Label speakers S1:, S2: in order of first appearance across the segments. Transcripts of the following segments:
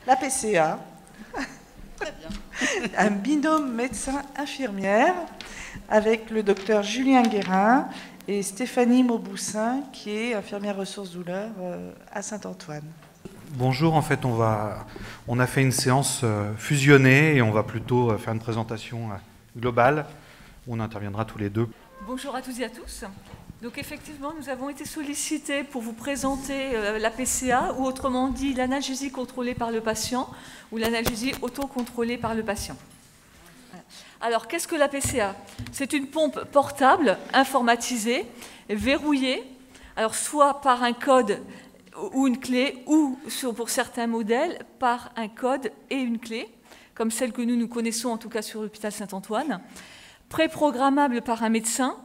S1: la PCA,
S2: Très bien.
S1: un binôme médecin-infirmière avec le docteur Julien Guérin et Stéphanie Mauboussin, qui est infirmière ressources douleurs à Saint-Antoine.
S3: Bonjour, en fait on a fait une séance fusionnée et on va plutôt faire une présentation globale où on interviendra tous les deux.
S2: Bonjour à toutes et à tous. Donc effectivement, nous avons été sollicités pour vous présenter la PCA, ou autrement dit l'analgésie contrôlée par le patient, ou l'analgésie autocontrôlée par le patient. Alors, qu'est-ce que la PCA? C'est une pompe portable, informatisée, verrouillée, alors soit par un code ou une clé, ou pour certains modèles, par un code et une clé, comme celle que nous connaissons en tout cas sur l'hôpital Saint-Antoine, préprogrammable par un médecin,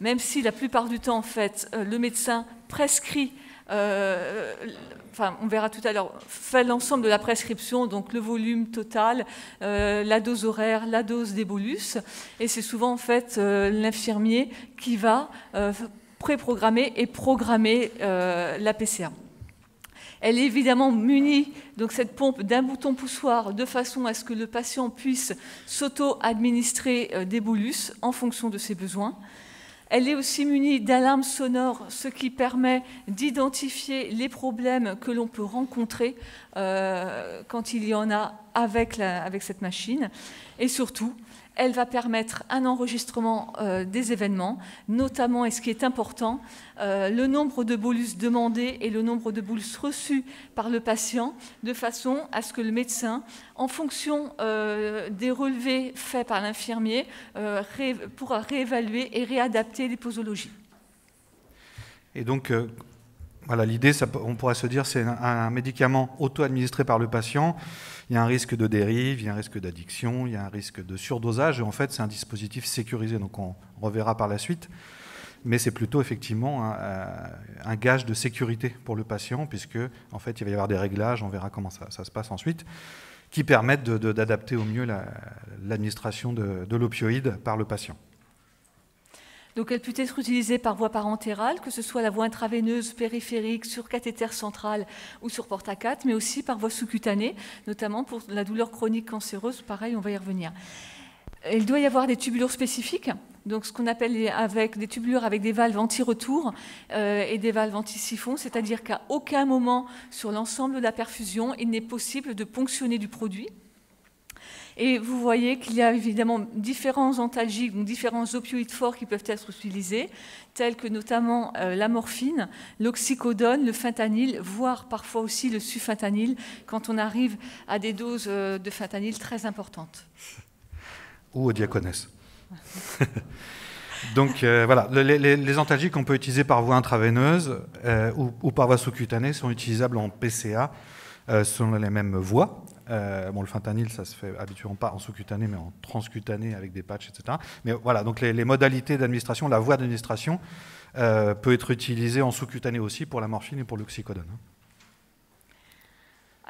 S2: même si la plupart du temps, en fait, le médecin prescrit, on verra tout à l'heure, fait l'ensemble de la prescription, donc le volume total, la dose horaire, la dose des bolus, et c'est souvent, en fait, l'infirmier qui va préprogrammer et programmer la PCA. Elle est évidemment munie, donc cette pompe, d'un bouton poussoir de façon à ce que le patient puisse s'auto-administrer des bolus en fonction de ses besoins. Elle est aussi munie d'alarmes sonores, ce qui permet d'identifier les problèmes que l'on peut rencontrer quand il y en a avec cette machine. Et surtout, elle va permettre un enregistrement des événements, notamment, et ce qui est important, le nombre de bolus demandés et le nombre de bolus reçus par le patient, de façon à ce que le médecin, en fonction des relevés faits par l'infirmier, pourra réévaluer et réadapter les posologies.
S3: Et donc, voilà, l'idée, on pourrait se dire, c'est un médicament auto-administré par le patient. Il y a un risque de dérive, il y a un risque d'addiction, il y a un risque de surdosage. Et en fait, c'est un dispositif sécurisé, donc on reverra par la suite. Mais c'est plutôt effectivement un gage de sécurité pour le patient, puisque en fait, il va y avoir des réglages, on verra comment ça se passe ensuite, qui permettent d'adapter au mieux l'administration de l'opioïde par le patient.
S2: Donc elle peut être utilisée par voie parentérale, que ce soit la voie intraveineuse, périphérique, sur cathéter central ou sur porte à 4, mais aussi par voie sous-cutanée, notamment pour la douleur chronique cancéreuse. Pareil, on va y revenir. Il doit y avoir des tubulures spécifiques, donc ce qu'on appelle des tubulures avec des valves anti-retour et des valves anti-siphon, c'est-à-dire qu'à aucun moment sur l'ensemble de la perfusion, il n'est possible de ponctionner du produit. Et vous voyez qu'il y a évidemment différents antalgiques, donc différents opioïdes forts qui peuvent être utilisés, tels que notamment la morphine, l'oxycodone, le fentanyl, voire parfois aussi le sulfentanyl, quand on arrive à des doses de fentanyl très importantes.
S3: Ou au diaconès. Donc voilà, les antalgiques qu'on peut utiliser par voie intraveineuse ou par voie sous-cutanée sont utilisables en PCA selon les mêmes voies. Le fentanyl, ça se fait habituellement pas en sous-cutané, mais en transcutané avec des patchs, etc. Mais voilà, donc les modalités d'administration, la voie d'administration peut être utilisée en sous-cutané aussi pour la morphine et pour l'oxycodone.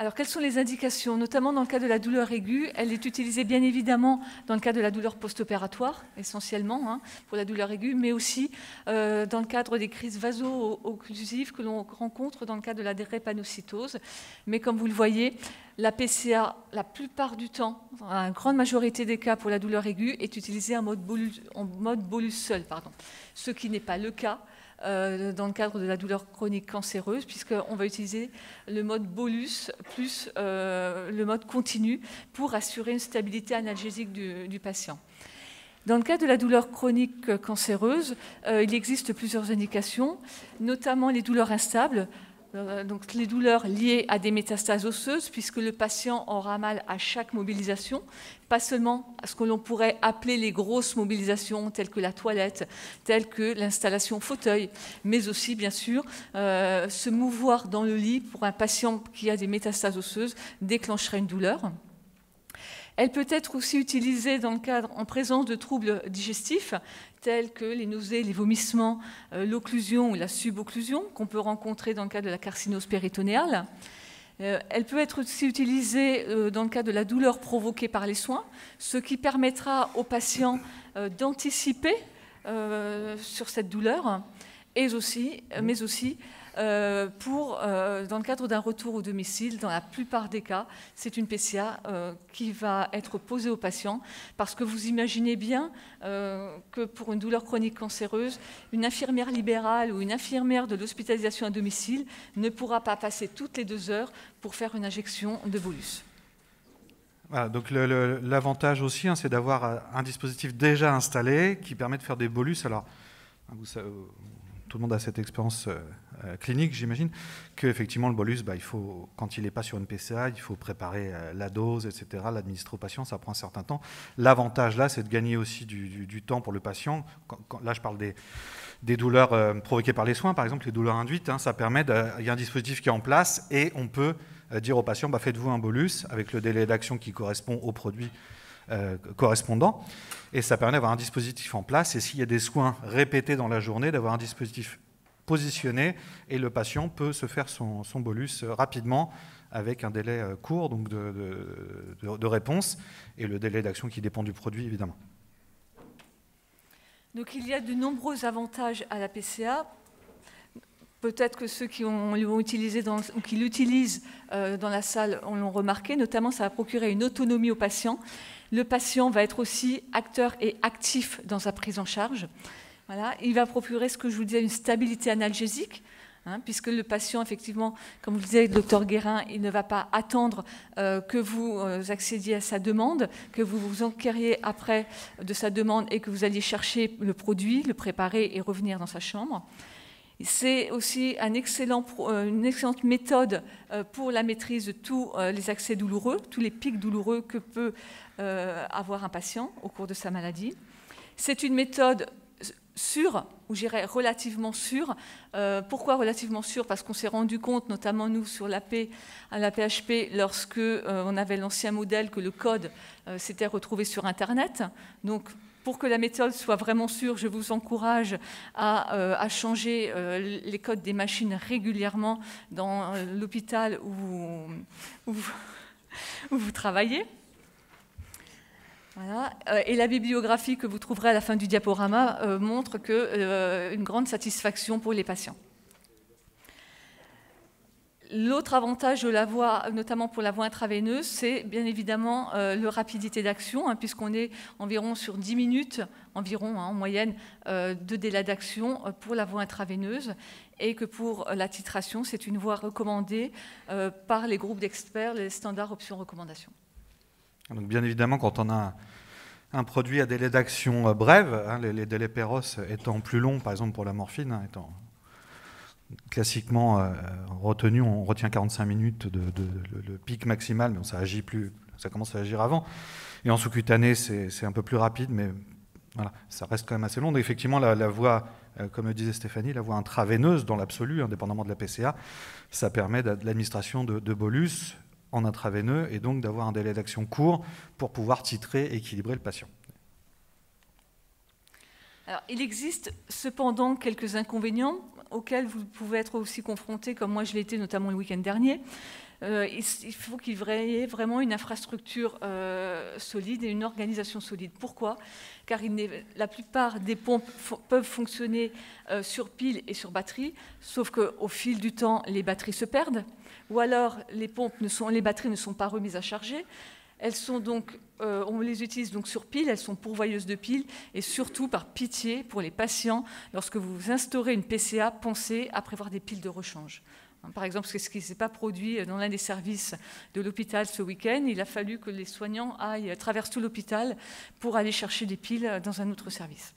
S2: Alors, quelles sont les indications? Notamment dans le cas de la douleur aiguë, elle est utilisée bien évidemment dans le cas de la douleur post-opératoire, essentiellement, pour la douleur aiguë, mais aussi dans le cadre des crises vaso-occlusives que l'on rencontre dans le cadre de la drépanocytose. Mais comme vous le voyez, la PCA, la plupart du temps, dans la grande majorité des cas pour la douleur aiguë, est utilisée en mode bolus seul, ce qui n'est pas le cas dans le cadre de la douleur chronique cancéreuse, puisqu'on va utiliser le mode bolus plus le mode continu pour assurer une stabilité analgésique du patient. Dans le cas de la douleur chronique cancéreuse, il existe plusieurs indications, notamment les douleurs instables, donc les douleurs liées à des métastases osseuses, puisque le patient aura mal à chaque mobilisation, pas seulement à ce que l'on pourrait appeler les grosses mobilisations, telles que la toilette, telles que l'installation fauteuil, mais aussi, bien sûr, se mouvoir dans le lit pour un patient qui a des métastases osseuses déclencherait une douleur. Elle peut être aussi utilisée dans le cadre en présence de troubles digestifs, tels que les nausées, les vomissements, l'occlusion ou la subocclusion, qu'on peut rencontrer dans le cadre de la carcinose péritonéale. Elle peut être aussi utilisée dans le cas de la douleur provoquée par les soins, ce qui permettra aux patients d'anticiper sur cette douleur, mais aussi dans le cadre d'un retour au domicile. Dans la plupart des cas, c'est une PCA qui va être posée au patient, parce que vous imaginez bien que pour une douleur chronique cancéreuse, une infirmière libérale ou une infirmière de l'hospitalisation à domicile ne pourra pas passer toutes les 2 heures pour faire une injection de bolus.
S3: Voilà, donc l'avantage aussi, hein, c'est d'avoir un dispositif déjà installé qui permet de faire des bolus. Alors, tout le monde a cette expérience clinique, j'imagine, qu'effectivement le bolus, il faut, quand il n'est pas sur une PCA, il faut préparer la dose, etc., l'administrer au patient, ça prend un certain temps. L'avantage là, c'est de gagner aussi du temps pour le patient. Là, je parle des douleurs provoquées par les soins, par exemple les douleurs induites, hein, ça permet, il y a un dispositif qui est en place et on peut dire au patient, faites-vous un bolus avec le délai d'action qui correspond au produit correspondant. Et ça permet d'avoir un dispositif en place. Et s'il y a des soins répétés dans la journée, d'avoir un dispositif positionné et le patient peut se faire son bolus rapidement avec un délai court donc de réponse et le délai d'action qui dépend du produit, évidemment.
S2: Donc il y a de nombreux avantages à la PCA. Peut-être que ceux qui l'ont utilisé ou qui l'utilisent dans la salle l'ont remarqué. Notamment, ça va procurer une autonomie au patient. Le patient va être aussi acteur et actif dans sa prise en charge. Voilà. Il va procurer, ce que je vous disais, une stabilité analgésique, hein, puisque le patient, effectivement, comme vous le disait le docteur Guérin, il ne va pas attendre que vous accédiez à sa demande, que vous vous enquériez après de sa demande et que vous alliez chercher le produit, le préparer et revenir dans sa chambre. C'est aussi une excellente méthode pour la maîtrise de tous les accès douloureux, tous les pics douloureux que peut avoir un patient au cours de sa maladie. C'est une méthode sûre, ou je dirais relativement sûre. Pourquoi relativement sûre? Parce qu'on s'est rendu compte, notamment nous sur à la PHP, lorsque on avait l'ancien modèle, que le code s'était retrouvé sur Internet. Donc, pour que la méthode soit vraiment sûre, je vous encourage à changer les codes des machines régulièrement dans l'hôpital où vous travaillez. Voilà. Et la bibliographie que vous trouverez à la fin du diaporama montre une grande satisfaction pour les patients. L'autre avantage de la voie, notamment pour la voie intraveineuse, c'est bien évidemment la rapidité d'action, hein, puisqu'on est environ sur 10 minutes, environ en moyenne, de délai d'action pour la voie intraveineuse, et que pour la titration, c'est une voie recommandée par les groupes d'experts, les standards options recommandations.
S3: Donc bien évidemment, quand on a un produit à délai d'action brève, hein, les délais Péros étant plus longs, par exemple pour la morphine, hein, étant classiquement retenu, on retient 45 minutes le pic maximal, mais ça commence à agir avant. Et en sous-cutané, c'est un peu plus rapide, mais voilà, ça reste quand même assez long. Et effectivement, la voie, comme le disait Stéphanie, la voie intraveineuse dans l'absolu, indépendamment de la PCA, ça permet de l'administration de bolus en intraveineux et donc d'avoir un délai d'action court pour pouvoir titrer et équilibrer le patient.
S2: Alors, il existe cependant quelques inconvénients auxquels vous pouvez être aussi confrontés, comme moi je l'ai été notamment le week-end dernier. Il faut qu'il y ait vraiment une infrastructure solide et une organisation solide. Pourquoi? Car la plupart des pompes peuvent fonctionner sur pile et sur batterie, sauf qu'au fil du temps, les batteries se perdent, ou alors les batteries ne sont pas remises à charger. Elles sont donc, on les utilise donc sur pile, elles sont pourvoyeuses de piles, et surtout par pitié pour les patients, lorsque vous instaurez une PCA, pensez à prévoir des piles de rechange. Par exemple, c'est ce qui ne s'est pas produit dans l'un des services de l'hôpital ce week-end. Il a fallu que les soignants traversent tout l'hôpital pour aller chercher des piles dans un autre service.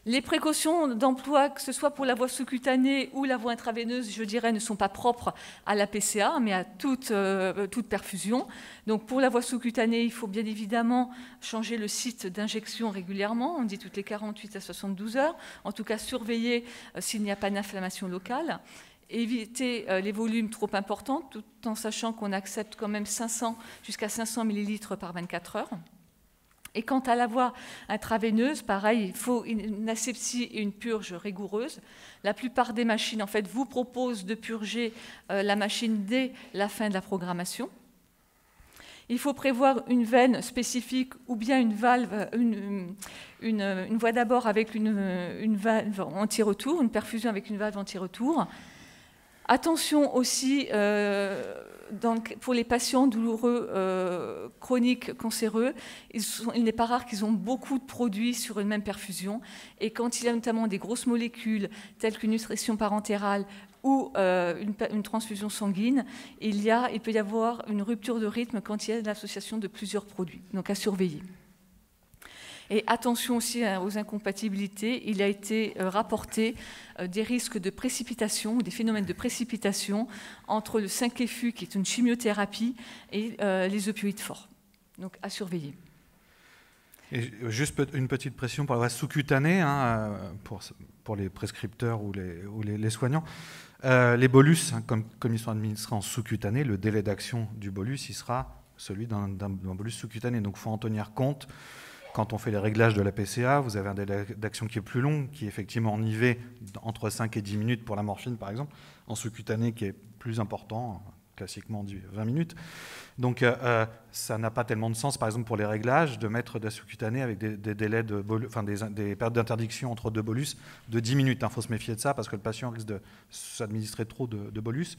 S2: Les précautions d'emploi, que ce soit pour la voie sous-cutanée ou la voie intraveineuse, je dirais, ne sont pas propres à la PCA, mais à toute perfusion. Donc pour la voie sous-cutanée, il faut bien évidemment changer le site d'injection régulièrement, on dit toutes les 48 à 72 heures, en tout cas surveiller s'il n'y a pas d'inflammation locale, éviter les volumes trop importants, tout en sachant qu'on accepte quand même jusqu'à 500 ml par 24 heures. Et quant à la voie intraveineuse, pareil, il faut une asepsie et une purge rigoureuse. La plupart des machines, en fait, vous proposent de purger la machine dès la fin de la programmation. Il faut prévoir une veine spécifique ou bien une valve, une voie d'abord avec une valve anti-retour, une perfusion avec une valve anti-retour. Attention aussi pour les patients douloureux chroniques cancéreux, il n'est pas rare qu'ils ont beaucoup de produits sur une même perfusion. Et quand il y a notamment des grosses molécules telles qu'une nutrition parentérale ou une transfusion sanguine, il peut y avoir une rupture de rythme quand il y a l'association de plusieurs produits. Donc à surveiller. Et attention aussi aux incompatibilités. Il a été rapporté des risques de précipitation ou des phénomènes de précipitation entre le 5-FU, qui est une chimiothérapie, et les opioïdes forts. Donc à surveiller.
S3: Et juste une petite précision pour le reste sous-cutané, hein, pour les prescripteurs ou les soignants. Les bolus, hein, comme ils sont administrés en sous-cutané, le délai d'action du bolus, il sera celui d'un bolus sous-cutané. Donc il faut en tenir compte. Quand on fait les réglages de la PCA, vous avez un délai d'action qui est plus long, qui est effectivement en IV entre 5 et 10 minutes pour la morphine, par exemple, en sous-cutané qui est plus important, classiquement 20 minutes. Donc ça n'a pas tellement de sens, par exemple, pour les réglages, de mettre de la sous-cutanée avec des délais des périodes d'interdiction entre 2 bolus de 10 minutes. Il faut se méfier de ça parce que le patient risque de s'administrer trop de bolus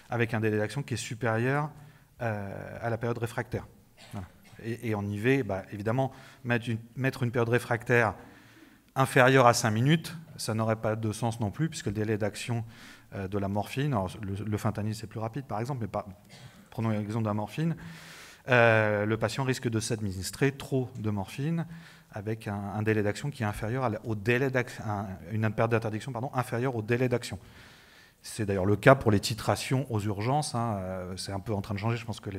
S3: avec un délai d'action qui est supérieur à la période réfractaire. Voilà. Et en IV, évidemment, mettre une période réfractaire inférieure à 5 minutes, ça n'aurait pas de sens non plus, puisque le délai d'action de la morphine, alors le fentanyl c'est plus rapide par exemple, mais prenons l'exemple de la morphine, le patient risque de s'administrer trop de morphine avec un délai d'action qui est inférieur au délai d'action, une période d'interdiction inférieure au délai d'action. C'est d'ailleurs le cas pour les titrations aux urgences, hein, c'est un peu en train de changer, je pense que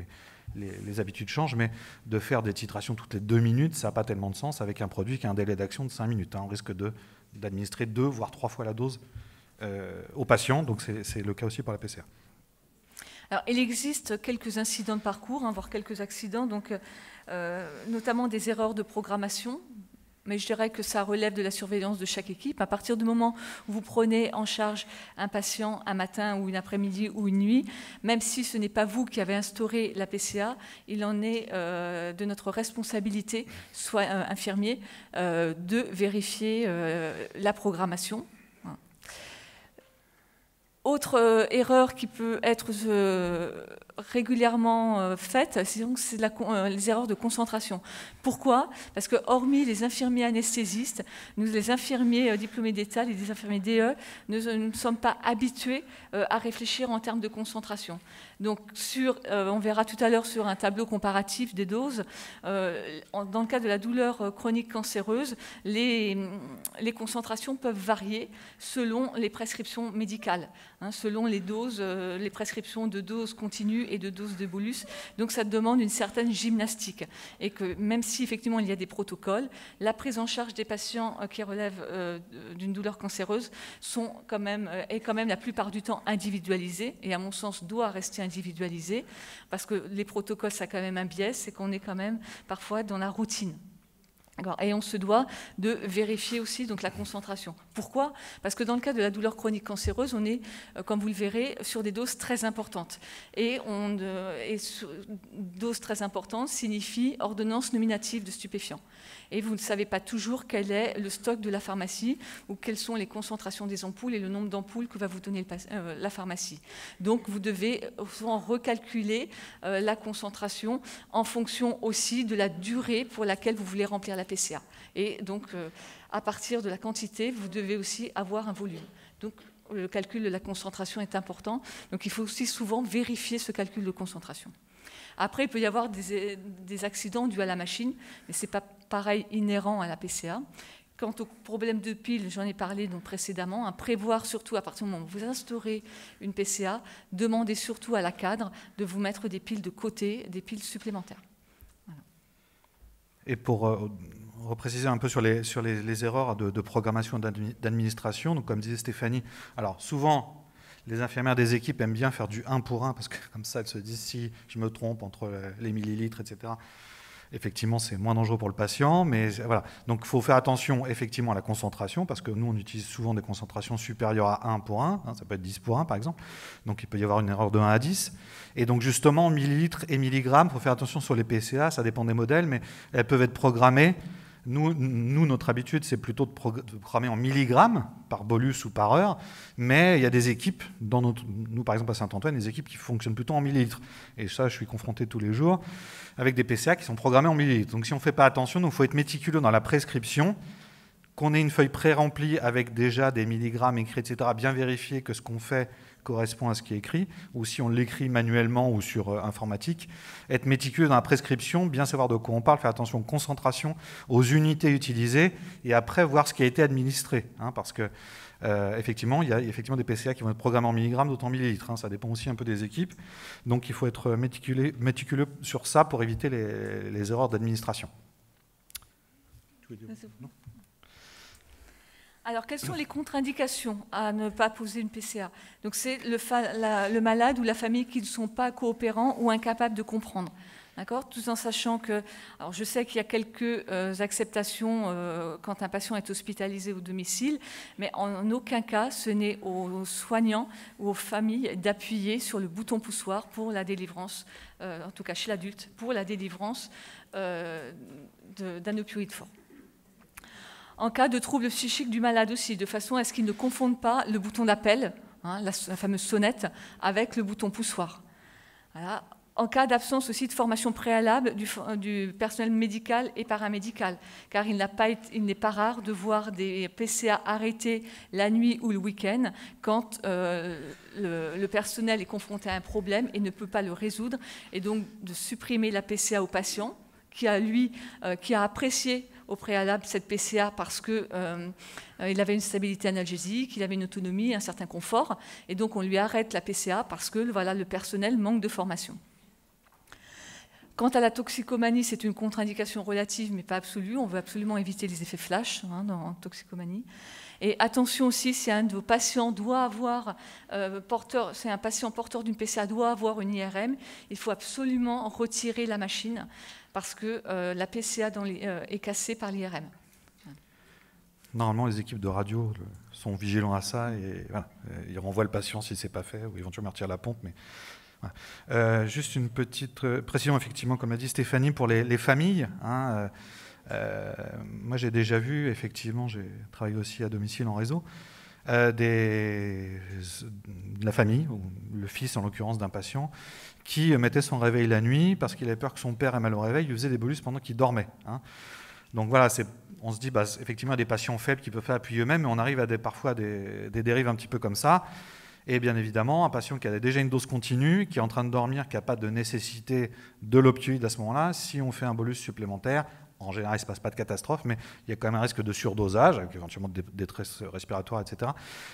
S3: les habitudes changent, mais de faire des titrations toutes les 2 minutes, ça n'a pas tellement de sens avec un produit qui a un délai d'action de 5 minutes. Hein. On risque d'administrer 2 voire 3 fois la dose aux patients, donc c'est le cas aussi pour la PCA.
S2: Alors, il existe quelques incidents de parcours, voire quelques accidents, donc, notamment des erreurs de programmation. Mais je dirais que ça relève de la surveillance de chaque équipe. À partir du moment où vous prenez en charge un patient un matin ou une après-midi ou une nuit, même si ce n'est pas vous qui avez instauré la PCA, il en est de notre responsabilité, soit infirmier, de vérifier la programmation. Autre erreur qui peut être régulièrement faite, c'est les erreurs de concentration. Pourquoi? Parce que hormis les infirmiers anesthésistes, nous les infirmiers diplômés d'État, les infirmiers DE, nous ne sommes pas habitués à réfléchir en termes de concentration. Donc on verra tout à l'heure sur un tableau comparatif des doses, dans le cas de la douleur chronique cancéreuse, les concentrations peuvent varier selon les prescriptions médicales, selon les doses, les prescriptions de doses continues et de doses de bolus. Donc ça demande une certaine gymnastique. Et que même si effectivement il y a des protocoles, la prise en charge des patients qui relèvent d'une douleur cancéreuse est quand même la plupart du temps individualisée, et à mon sens doit rester individualisée, parce que les protocoles, ça a quand même un biais, c'est qu'on est quand même parfois dans la routine. Et on se doit de vérifier aussi donc, la concentration. Pourquoi? Parce que dans le cas de la douleur chronique cancéreuse, on est, comme vous le verrez, sur des doses très importantes. Et doses très importantes signifie ordonnance nominative de stupéfiants. Et vous ne savez pas toujours quel est le stock de la pharmacie ou quelles sont les concentrations des ampoules et le nombre d'ampoules que va vous donner la pharmacie. Donc vous devez souvent recalculer la concentration en fonction aussi de la durée pour laquelle vous voulez remplir la PCA. Et donc à partir de la quantité, vous devez aussi avoir un volume. Donc le calcul de la concentration est important. Donc il faut aussi souvent vérifier ce calcul de concentration. Après, il peut y avoir des accidents dus à la machine, mais ce n'est pas pareil inhérent à la PCA. Quant au problème de piles, j'en ai parlé donc précédemment, prévoir surtout à partir du moment où vous instaurez une PCA, demandez surtout à la cadre de vous mettre des piles de côté, des piles supplémentaires. Voilà.
S3: Et pour repréciser un peu sur les erreurs de programmation d'administration, donc comme disait Stéphanie, alors souvent, les infirmières des équipes aiment bien faire du 1 pour 1, parce que comme ça, elles se disent si je me trompe entre les millilitres, etc., effectivement, c'est moins dangereux pour le patient, mais voilà. Donc, il faut faire attention, effectivement, à la concentration, parce que nous, on utilise souvent des concentrations supérieures à 1 pour 1, ça peut être 10 pour 1, par exemple. Donc, il peut y avoir une erreur de 1 à 10. Et donc, justement, millilitres et milligrammes, il faut faire attention sur les PCA, ça dépend des modèles, mais elles peuvent être programmées. Nous, notre habitude, c'est plutôt de programmer en milligrammes par bolus ou par heure, mais il y a des équipes, nous par exemple à Saint-Antoine, des équipes qui fonctionnent plutôt en millilitres. Et ça, je suis confronté tous les jours avec des PCA qui sont programmés en millilitres. Donc si on ne fait pas attention, il faut être méticuleux dans la prescription, qu'on ait une feuille pré-remplie avec déjà des milligrammes écrits, etc., bien vérifier que ce qu'on fait correspond à ce qui est écrit, ou si on l'écrit manuellement ou sur informatique, être méticuleux dans la prescription, bien savoir de quoi on parle, faire attention aux concentrations, aux unités utilisées, et après voir ce qui a été administré, hein, parce que effectivement, il y a effectivement des PCA qui vont être programmés en milligrammes, d'autres en millilitres, hein, ça dépend aussi un peu des équipes, donc il faut être méticuleux sur ça pour éviter les erreurs d'administration. Non ?
S2: Alors, quelles sont les contre-indications à ne pas poser une PCA? Donc, c'est le malade ou la famille qui ne sont pas coopérants ou incapables de comprendre. D'accord? Tout en sachant que... Alors, je sais qu'il y a quelques acceptations quand un patient est hospitalisé au domicile, mais en aucun cas, ce n'est aux soignants ou aux familles d'appuyer sur le bouton poussoir pour la délivrance, en tout cas chez l'adulte, pour la délivrance d'un opioïde fort. En cas de trouble psychique du malade aussi, de façon à ce qu'il ne confonde pas le bouton d'appel, hein, la fameuse sonnette, avec le bouton poussoir. Voilà. En cas d'absence aussi de formation préalable du personnel médical et paramédical, car il n'est pas rare de voir des PCA arrêtés la nuit ou le week-end quand le personnel est confronté à un problème et ne peut pas le résoudre, et donc de supprimer la PCA au patient qui a apprécié au préalable cette PCA parce qu'il avait une stabilité analgésique, il avait une autonomie, un certain confort, et donc on lui arrête la PCA parce que voilà, le personnel manque de formation. Quant à la toxicomanie, c'est une contre-indication relative mais pas absolue, on veut absolument éviter les effets flash en toxicomanie. Et attention aussi, si un de vos patients doit avoir c'est un patient porteur d'une PCA doit avoir une IRM, il faut absolument retirer la machine parce que la PCA est cassée par l'IRM.
S3: Normalement, les équipes de radio sont vigilants à ça et voilà, ils renvoient le patient si ce n'est pas fait ou éventuellement retirent la pompe. Mais, voilà. Juste une petite précision, effectivement, comme l'a dit Stéphanie, pour les familles. Hein, moi, j'ai déjà vu, effectivement, j'ai travaillé aussi à domicile en réseau, de la famille, ou le fils en l'occurrence d'un patient, qui mettait son réveil la nuit parce qu'il avait peur que son père ait mal au réveil, il faisait des bolus pendant qu'il dormait. Hein. Donc voilà, on se dit, effectivement, il y a des patients faibles qui peuvent faire appuyer eux-mêmes, mais on arrive parfois à des dérives un petit peu comme ça. Et bien évidemment, un patient qui a déjà une dose continue, qui est en train de dormir, qui n'a pas de nécessité de l'opioïde à ce moment-là, si on fait un bolus supplémentaire, en général, il ne se passe pas de catastrophe, mais il y a quand même un risque de surdosage, avec éventuellement de détresse respiratoire, etc.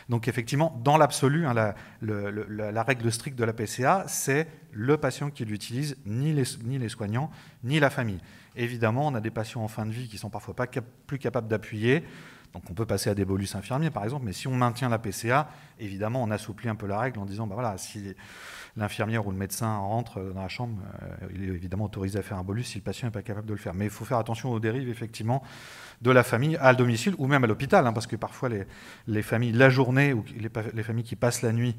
S3: Donc effectivement, dans l'absolu, hein, la règle stricte de la PCA, c'est le patient qui l'utilise, ni les soignants, ni la famille. Évidemment, on a des patients en fin de vie qui sont parfois pas plus capables d'appuyer. Donc on peut passer à des bolus infirmiers, par exemple, mais si on maintient la PCA, évidemment, on assouplit un peu la règle en disant, voilà, si l'infirmière ou le médecin rentre dans la chambre, il est évidemment autorisé à faire un bolus si le patient n'est pas capable de le faire. Mais il faut faire attention aux dérives, effectivement, de la famille à domicile ou même à l'hôpital, hein, parce que parfois les familles, la journée, ou les familles qui passent la nuit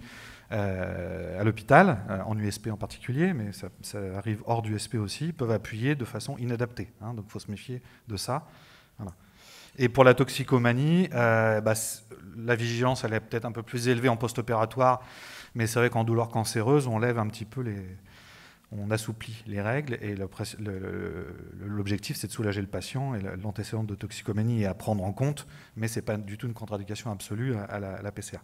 S3: à l'hôpital, en USP en particulier, mais ça arrive hors d'USP aussi, peuvent appuyer de façon inadaptée. Hein, donc il faut se méfier de ça. Voilà. Et pour la toxicomanie, la vigilance elle est peut-être un peu plus élevée en post-opératoire, mais c'est vrai qu'en douleur cancéreuse, on lève un petit peu on assouplit les règles, et l'objectif c'est de soulager le patient, et l'antécédent de toxicomanie est à prendre en compte, mais ce n'est pas du tout une contre-indication absolue à la PCA.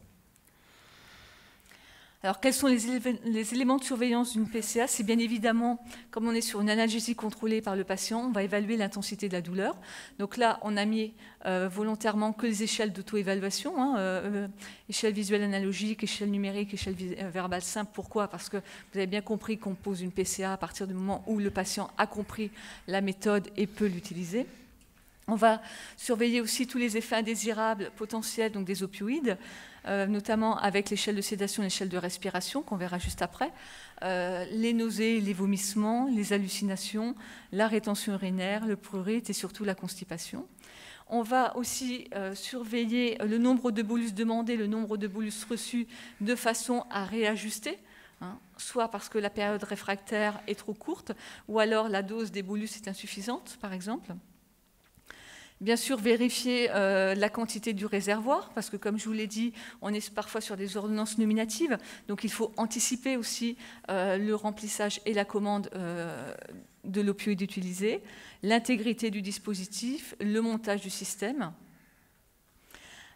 S2: Alors, quels sont les éléments de surveillance d'une PCA? C'est bien évidemment, comme on est sur une analgésie contrôlée par le patient, on va évaluer l'intensité de la douleur. Donc là, on a mis volontairement que les échelles d'auto-évaluation, hein, échelle visuelle analogique, échelle numérique, échelle verbale simple. Pourquoi? Parce que vous avez bien compris qu'on pose une PCA à partir du moment où le patient a compris la méthode et peut l'utiliser. On va surveiller aussi tous les effets indésirables potentiels donc des opioïdes, notamment avec l'échelle de sédation et l'échelle de respiration, qu'on verra juste après, les nausées, les vomissements, les hallucinations, la rétention urinaire, le prurite et surtout la constipation. On va aussi surveiller le nombre de bolus demandés, le nombre de bolus reçus, de façon à réajuster, soit parce que la période réfractaire est trop courte, ou alors la dose des bolus est insuffisante, par exemple. Bien sûr, vérifier la quantité du réservoir, parce que comme je vous l'ai dit, on est parfois sur des ordonnances nominatives, donc il faut anticiper aussi le remplissage et la commande de l'opioïde utilisé, l'intégrité du dispositif, le montage du système,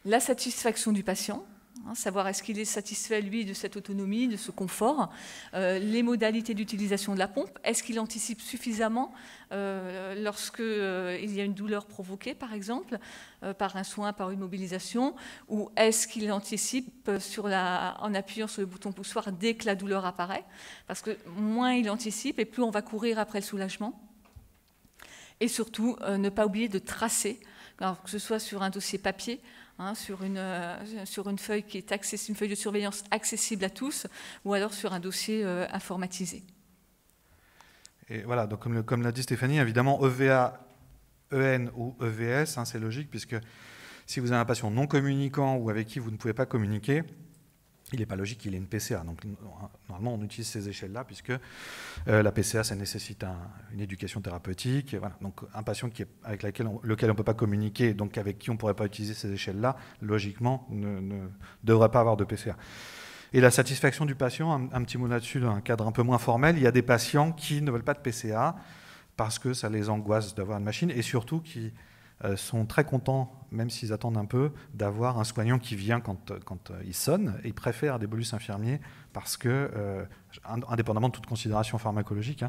S2: la satisfaction du patient, savoir est-ce qu'il est satisfait, lui, de cette autonomie, de ce confort, les modalités d'utilisation de la pompe, est-ce qu'il anticipe suffisamment lorsqu'il y a une douleur provoquée, par exemple, par un soin, par une mobilisation, ou est-ce qu'il anticipe en appuyant sur le bouton poussoir dès que la douleur apparaît, parce que moins il anticipe et plus on va courir après le soulagement. Et surtout, ne pas oublier de tracer, alors que ce soit sur un dossier papier, sur une feuille qui est accessible, une feuille de surveillance accessible à tous, ou alors sur un dossier informatisé.
S3: Et voilà, donc comme l'a dit Stéphanie, évidemment, EVA, EN ou EVS, c'est logique, puisque si vous avez un patient non communicant ou avec qui vous ne pouvez pas communiquer, il n'est pas logique qu'il ait une PCA. Donc, normalement, on utilise ces échelles-là, puisque la PCA, ça nécessite une éducation thérapeutique. Voilà. Donc, un patient avec lequel on ne peut pas communiquer, donc avec qui on ne pourrait pas utiliser ces échelles-là, logiquement, ne devrait pas avoir de PCA. Et la satisfaction du patient, un petit mot là-dessus, dans un cadre un peu moins formel, il y a des patients qui ne veulent pas de PCA parce que ça les angoisse d'avoir une machine, et surtout qui sont très contents, même s'ils attendent un peu, d'avoir un soignant qui vient quand il sonne, et ils préfèrent des bolus infirmiers parce que, indépendamment de toute considération pharmacologique,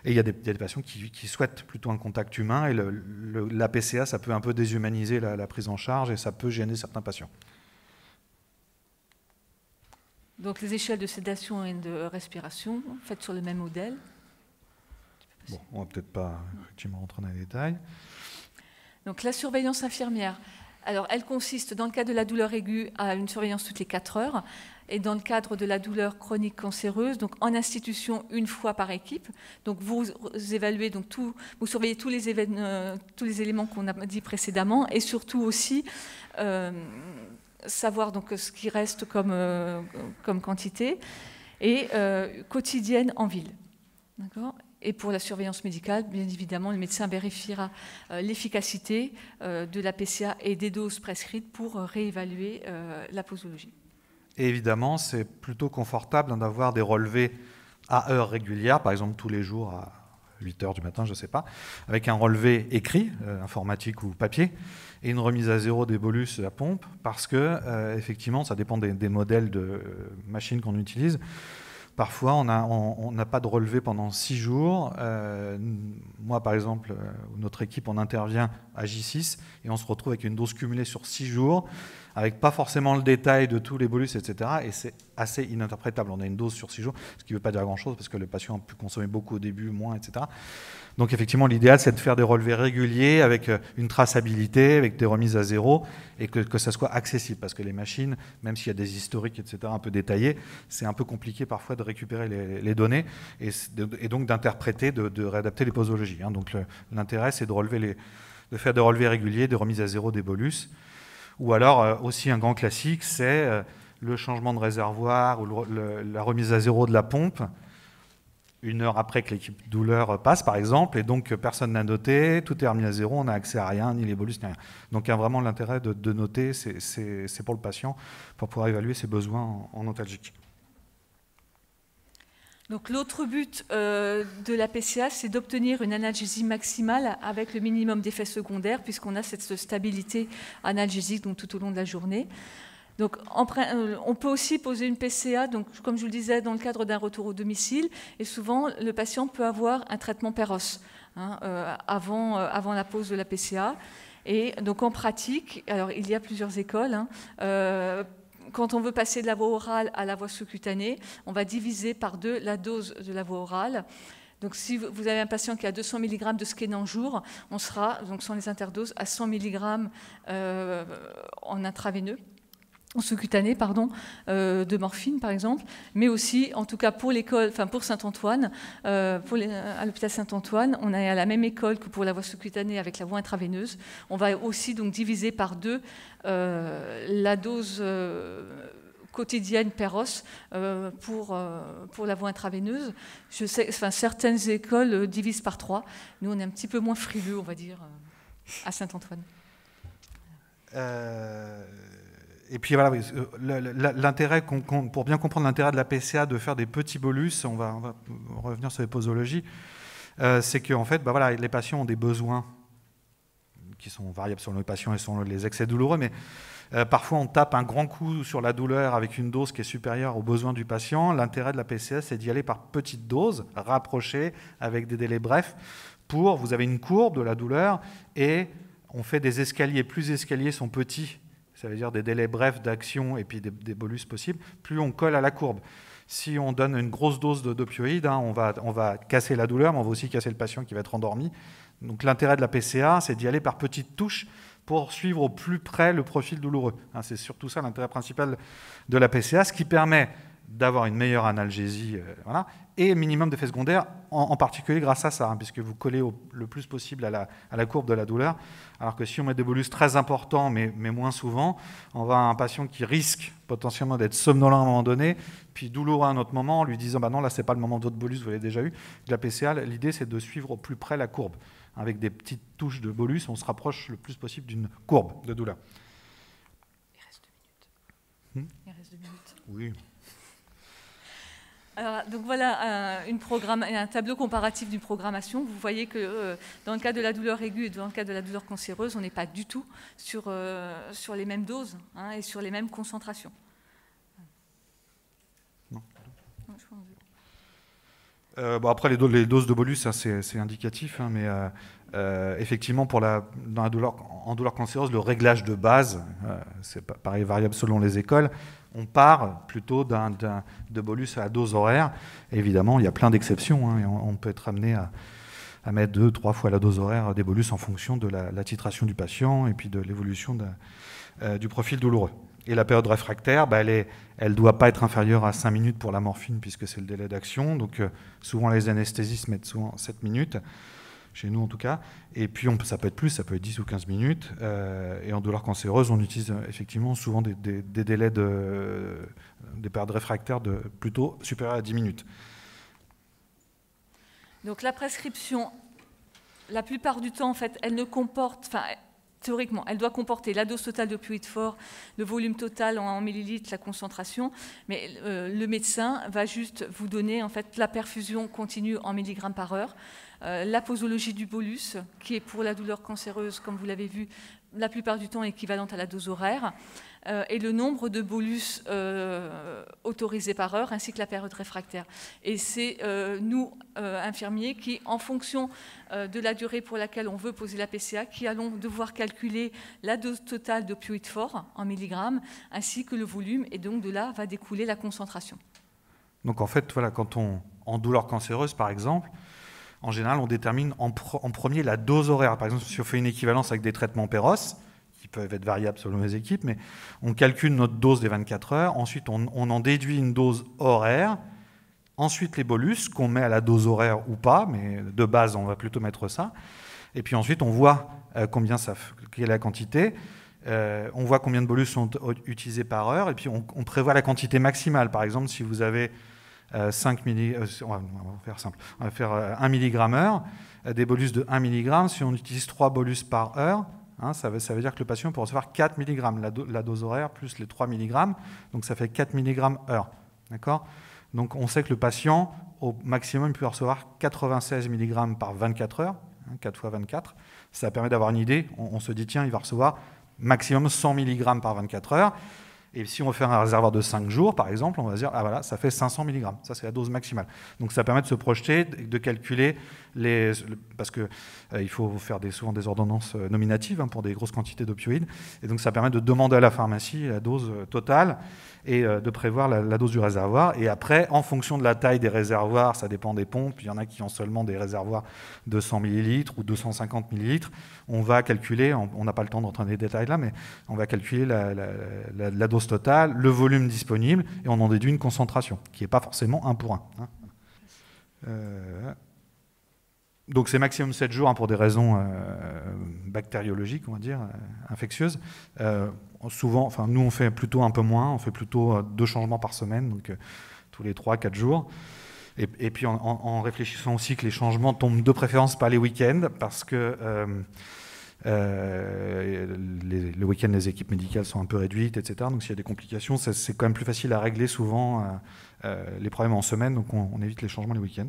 S3: et il y a des patients qui souhaitent plutôt un contact humain, et la PCA, ça peut un peu déshumaniser la prise en charge, et ça peut gêner certains patients.
S2: Donc les échelles de sédation et de respiration, faites sur le même modèle.
S3: Bon, on ne va peut-être pas effectivement rentrer dans les détails.
S2: Donc la surveillance infirmière, alors elle consiste dans le cas de la douleur aiguë à une surveillance toutes les 4 heures, et dans le cadre de la douleur chronique cancéreuse, donc en institution une fois par équipe. Donc vous évaluez, donc vous surveillez tous les éléments qu'on a dit précédemment, et surtout aussi savoir donc ce qui reste comme quantité, et quotidienne en ville. D'accord ? Et pour la surveillance médicale, bien évidemment, le médecin vérifiera l'efficacité de la PCA et des doses prescrites pour réévaluer la posologie.
S3: Et évidemment, c'est plutôt confortable d'avoir des relevés à heures régulières, par exemple tous les jours à 8 heures du matin, je ne sais pas, avec un relevé écrit, informatique ou papier, et une remise à zéro des bolus de la pompe, parce que, effectivement, ça dépend des modèles de machines qu'on utilise. Parfois, on n'a pas de relevé pendant 6 jours. Moi, par exemple, notre équipe, on intervient à J6 et on se retrouve avec une dose cumulée sur 6 jours, avec pas forcément le détail de tous les bolus, etc. Et c'est assez ininterprétable. On a une dose sur 6 jours, ce qui ne veut pas dire grand-chose, parce que le patient a pu consommer beaucoup au début, moins, etc. Donc effectivement, l'idéal, c'est de faire des relevés réguliers avec une traçabilité, avec des remises à zéro, et que ça soit accessible, parce que les machines, même s'il y a des historiques, etc., un peu détaillés, c'est un peu compliqué parfois de récupérer les données, et donc d'interpréter, de réadapter les posologies. Donc l'intérêt, c'est de faire des relevés réguliers, des remises à zéro des bolus, ou alors aussi un grand classique, c'est le changement de réservoir ou la remise à zéro de la pompe, 1 heure après que l'équipe douleur passe, par exemple, et donc personne n'a noté, tout est remis à zéro, on n'a accès à rien, ni les bolus, ni rien. Donc vraiment l'intérêt de noter, c'est pour le patient, pour pouvoir évaluer ses besoins en antalgique.
S2: Donc l'autre but de la PCA, c'est d'obtenir une analgésie maximale avec le minimum d'effets secondaires, puisqu'on a cette stabilité analgésique donc, tout au long de la journée. Donc, on peut aussi poser une PCA, donc, comme je vous le disais, dans le cadre d'un retour au domicile, et souvent le patient peut avoir un traitement PEROS avant la pose de la PCA. Et donc en pratique, alors il y a plusieurs écoles. Quand on veut passer de la voie orale à la voie sous-cutanée, on va diviser par 2 la dose de la voie orale. Donc si vous avez un patient qui a 200 mg de Skénan jour, on sera, donc sans les interdoses, à 100 mg en intraveineux, en sous-cutané, pardon, de morphine par exemple, mais aussi, en tout cas pour l'école, enfin pour Saint-Antoine, à l'hôpital Saint-Antoine, on est à la même école que pour la voie sous-cutanée avec la voie intraveineuse. On va aussi donc diviser par 2 la dose quotidienne per os pour la voie intraveineuse. Je sais, enfin, certaines écoles divisent par 3. Nous, on est un petit peu moins frileux, on va dire, à Saint-Antoine.
S3: Et puis voilà, l'intérêt, pour bien comprendre l'intérêt de la PCA de faire des petits bolus, on va revenir sur les posologies, c'est qu'en fait, voilà, les patients ont des besoins qui sont variables selon les patients et selon les excès douloureux, mais parfois on tape un grand coup sur la douleur avec une dose qui est supérieure aux besoins du patient. L'intérêt de la PCA, c'est d'y aller par petites doses, rapprochées, avec des délais brefs, vous avez une courbe de la douleur et on fait des escaliers. Plus les escaliers sont petits, ça veut dire des délais brefs d'action et puis des bolus possibles, plus on colle à la courbe. Si on donne une grosse dose d'opioïdes, on va casser la douleur, mais on va aussi casser le patient qui va être endormi. Donc l'intérêt de la PCA, c'est d'y aller par petites touches pour suivre au plus près le profil douloureux. C'est surtout ça l'intérêt principal de la PCA, ce qui permet d'avoir une meilleure analgésie voilà, et minimum d'effets secondaires, en particulier grâce à ça, puisque vous collez le plus possible à la courbe de la douleur, alors que si on met des bolus très importants, mais moins souvent, on va à un patient qui risque potentiellement d'être somnolent à un moment donné, puis douloureux à un autre moment, en lui disant non, là, ce n'est pas le moment de votre bolus, vous l'avez déjà eu. De la PCA, l'idée, c'est de suivre au plus près la courbe. Avec des petites touches de bolus, on se rapproche le plus possible d'une courbe de douleur.
S2: Il reste 2 minutes. Il reste 2 minutes.
S3: Oui.
S2: Alors, donc voilà un tableau comparatif d'une programmation. Vous voyez que dans le cas de la douleur aiguë et dans le cas de la douleur cancéreuse, on n'est pas du tout sur les mêmes doses et sur les mêmes concentrations.
S3: Non. Après, les doses de bolus, c'est indicatif, mais effectivement, en douleur cancéreuse, le réglage de base, c'est pareil, variable selon les écoles. On part plutôt de bolus à la dose horaire. Et évidemment, il y a plein d'exceptions. Et on peut être amené à mettre 2-3 fois la dose horaire des bolus en fonction de la titration du patient et puis de l'évolution du profil douloureux. Et la période réfractaire, elle ne doit pas être inférieure à 5 minutes pour la morphine, puisque c'est le délai d'action. Donc, souvent, les anesthésistes mettent souvent 7 minutes, chez nous en tout cas. Et puis, ça peut être plus, ça peut être 10 ou 15 minutes. Et en douleur cancéreuse, on utilise effectivement souvent des délais des périodes réfractaires plutôt supérieures à 10 minutes.
S2: Donc, la prescription, la plupart du temps, en fait, elle ne comporte... Théoriquement, elle doit comporter la dose totale d'opioïdes forts, le volume total en millilitres, la concentration, mais le médecin va juste vous donner en fait la perfusion continue en milligrammes par heure, la posologie du bolus, qui est pour la douleur cancéreuse, comme vous l'avez vu, la plupart du temps équivalente à la dose horaire, et le nombre de bolus autorisés par heure, ainsi que la période réfractaire. Et c'est nous, infirmiers, qui, en fonction de la durée pour laquelle on veut poser la PCA, qui allons devoir calculer la dose totale d'opioïdes forts en milligrammes, ainsi que le volume, et donc de là va découler la concentration. Donc en fait, voilà,
S3: en douleur cancéreuse, par exemple, en général, on détermine en premier la dose horaire. Par exemple, si on fait une équivalence avec des traitements Péros, qui peuvent être variables selon les équipes, mais on calcule notre dose des 24 heures, ensuite on en déduit une dose horaire, ensuite les bolus qu'on met à la dose horaire ou pas, mais de base on va plutôt mettre ça, et puis ensuite on voit quelle est la quantité, on voit combien de bolus sont utilisés par heure, et puis on prévoit la quantité maximale. Par exemple, si vous avez 5 mg, on va faire simple, on va faire 1 mg heure, des bolus de 1 mg, si on utilise 3 bolus par heure, ça veut dire que le patient peut recevoir 4 mg, la dose horaire plus les 3 mg, donc ça fait 4 mg heure. D'accord ? Donc on sait que le patient, au maximum, il peut recevoir 96 mg par 24 heures, 4 fois 24. Ça permet d'avoir une idée. On se dit, tiens, il va recevoir maximum 100 mg par 24 heures. Et si on veut faire un réservoir de 5 jours, par exemple, on va se dire, ah voilà, ça fait 500 mg. Ça, c'est la dose maximale. Donc ça permet de se projeter, de calculer parce qu'il faut faire souvent des ordonnances nominatives pour des grosses quantités d'opioïdes. Et donc ça permet de demander à la pharmacie la dose totale et de prévoir la dose du réservoir. Et après, en fonction de la taille des réservoirs, ça dépend des pompes, il y en a qui ont seulement des réservoirs de 100 ml ou 250 ml, on va calculer, on n'a pas le temps d'entrer dans les détails là, mais on va calculer la dose totale, le volume disponible, et on en déduit une concentration, qui n'est pas forcément 1 pour 1. Donc c'est maximum 7 jours pour des raisons bactériologiques, on va dire, infectieuses. Souvent, nous on fait plutôt un peu moins, on fait plutôt 2 changements par semaine, donc tous les 3-4 jours. Et puis en réfléchissant aussi que les changements tombent de préférence pas les week-ends, parce que le week-end les équipes médicales sont un peu réduites, etc. Donc s'il y a des complications, c'est quand même plus facile à régler souvent les problèmes en semaine, donc on évite les changements les week-ends.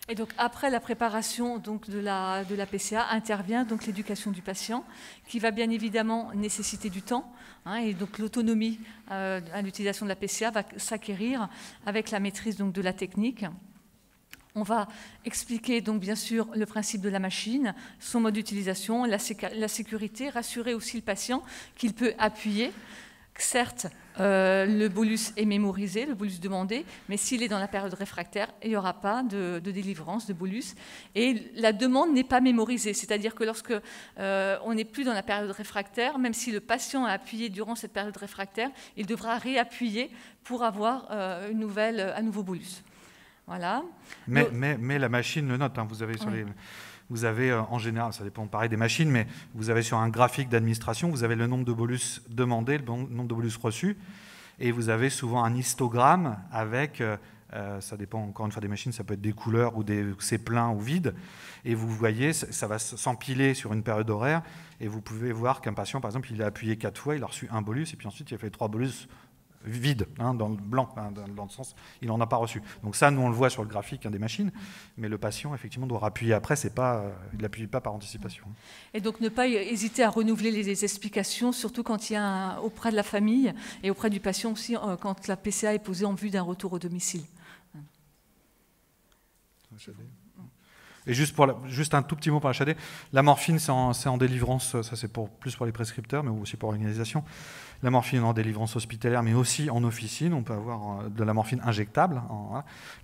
S2: Et donc après la préparation donc, de la PCA intervient donc l'éducation du patient, qui va bien évidemment nécessiter du temps, et donc l'autonomie à l'utilisation de la PCA va s'acquérir avec la maîtrise donc, de la technique. On va expliquer donc bien sûr le principe de la machine, son mode d'utilisation, la sécurité, rassurer aussi le patient qu'il peut appuyer. Certes, le bolus est mémorisé, le bolus demandé, mais s'il est dans la période réfractaire, il n'y aura pas de délivrance de bolus. Et la demande n'est pas mémorisée, c'est-à-dire que lorsque on n'est plus dans la période réfractaire, même si le patient a appuyé durant cette période réfractaire, il devra réappuyer pour avoir un nouveau bolus. Voilà.
S3: Mais la machine le note, vous avez sur les... Vous avez en général, ça dépend pareil des machines, mais vous avez sur un graphique d'administration, vous avez le nombre de bolus demandés, le nombre de bolus reçus, et vous avez souvent un histogramme avec, ça dépend encore une fois des machines, ça peut être des couleurs ou c'est plein ou vide, et vous voyez, ça va s'empiler sur une période horaire, et vous pouvez voir qu'un patient, par exemple, il a appuyé 4 fois, il a reçu un bolus, et puis ensuite il a fait 3 bolus vide, dans le blanc, dans le sens, il n'en a pas reçu. Donc ça, nous on le voit sur le graphique des machines, mais le patient effectivement doit appuyer après, il n'appuie pas par anticipation.
S2: Et donc ne pas hésiter à renouveler les explications, surtout quand il y a auprès de la famille et auprès du patient aussi, quand la PCA est posée en vue d'un retour au domicile.
S3: Et juste un tout petit mot pour l'HAD, la morphine c'est en délivrance, ça c'est plus pour les prescripteurs, mais aussi pour l'organisation. La morphine en délivrance hospitalière, mais aussi en officine. On peut avoir de la morphine injectable.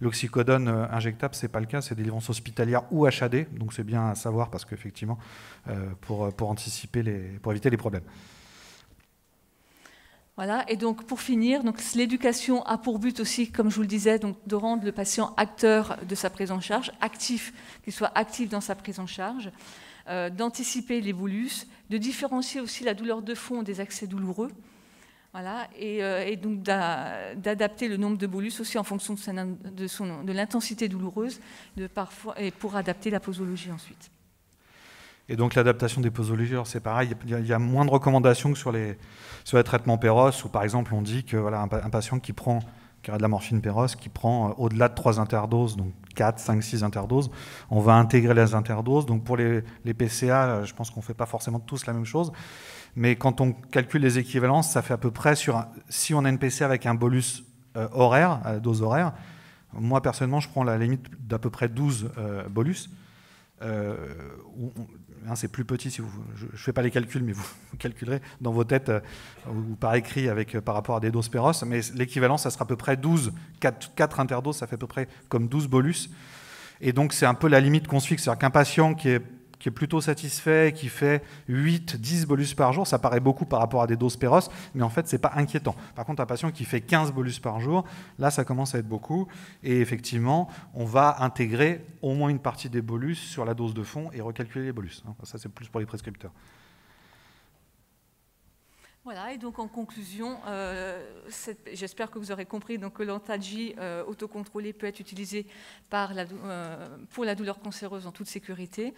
S3: L'oxycodone injectable, ce n'est pas le cas, c'est délivrance hospitalière ou HAD. Donc c'est bien à savoir parce qu'effectivement, pour anticiper, pour éviter les problèmes.
S2: Voilà, et donc pour finir, l'éducation a pour but aussi, comme je vous le disais, donc, de rendre le patient acteur de sa prise en charge, actif, qu'il soit actif dans sa prise en charge, d'anticiper les bolus, de différencier aussi la douleur de fond des accès douloureux, voilà, et donc d'adapter le nombre de bolus aussi en fonction de l'intensité douloureuse, et pour adapter la posologie ensuite.
S3: Et donc l'adaptation des posologies, c'est pareil, il y a moins de recommandations que sur les traitements Péros, où par exemple on dit que voilà, un patient qui a de la morphine Péros, qui prend au-delà de 3 interdoses, donc 4, 5, 6 interdoses, on va intégrer les interdoses. Donc pour les PCA, je pense qu'on ne fait pas forcément tous la même chose, mais quand on calcule les équivalences, ça fait à peu près si on a une PCA avec un bolus horaire, à la dose horaire, moi personnellement je prends la limite d'à peu près 12 bolus. C'est plus petit, je ne fais pas les calculs, mais vous calculerez dans vos têtes ou par écrit par rapport à des doses Péros, mais l'équivalent, ça sera à peu près 12, 4 interdoses, ça fait à peu près comme 12 bolus. Et donc, c'est un peu la limite qu'on se fixe. C'est-à-dire qu'un patient qui est plutôt satisfait, qui fait 8, 10 bolus par jour, ça paraît beaucoup par rapport à des doses Péros, mais en fait, ce n'est pas inquiétant. Par contre, un patient qui fait 15 bolus par jour, là, ça commence à être beaucoup. Et effectivement, on va intégrer au moins une partie des bolus sur la dose de fond et recalculer les bolus. Ça, c'est plus pour les prescripteurs.
S2: Voilà, et donc en conclusion, j'espère que vous aurez compris donc, que l'Antalgie autocontrôlée peut être utilisée pour la douleur cancéreuse en toute sécurité.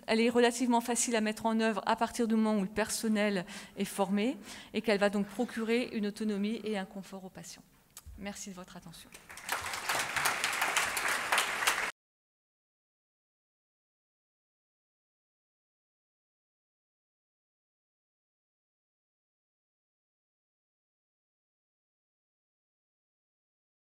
S2: Elle est relativement facile à mettre en œuvre à partir du moment où le personnel est formé et qu'elle va donc procurer une autonomie et un confort aux patients. Merci de votre attention.